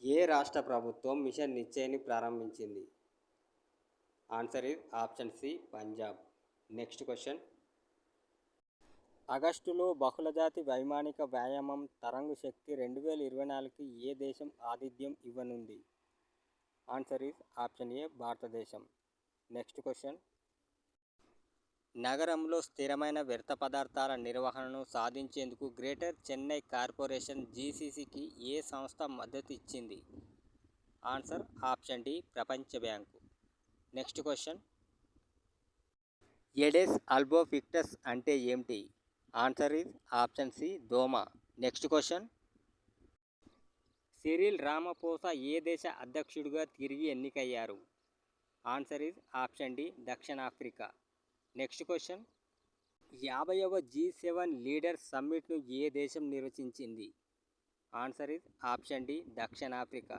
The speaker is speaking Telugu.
ఏ రాష్ట్ర ప్రభుత్వం మిషన్ నిశ్చయ్ని ప్రారంభించింది? Answer is option C Punjab. Next question. ఆగస్టులో బహుళజాతి వైమానిక వ్యాయామం తరంగ్ శక్తి 2024కి ఏ దేశం ఆతిథ్యం ఇవ్వనుంది? ఆన్సర్ ఇస్ ఆప్షన్ ఏ భారతదేశం. Next question. నగరంలో స్థిరమైన వ్యర్థ పదార్థాల నిర్వహణను సాధించేందుకు గ్రేటర్ చెన్నై కార్పొరేషన్ జీసీసీకి ఏ సంస్థ మద్దతు ఇచ్చింది? ఆన్సర్ ఆప్షన్ డి ప్రపంచ bank. Next question. Aedes albopictus అంటే ఏమిటి? ఆన్సర్ ఇస్ ఆప్షన్ సి దోమ. Next question. సిరిల్ రామపోసా ఏ దేశ అధ్యక్షుడిగా తిరిగి ఎన్నికయ్యారు? ఆన్సర్ ఇస్ ఆప్షన్ డి దక్షిణాఫ్రికా. Next question. 50వ G7 లీడర్స్ సమ్మిట్ను ఏ దేశం నిర్వహించింది? ఆన్సర్ ఇస్ ఆప్షన్ డి దక్షిణాఫ్రికా.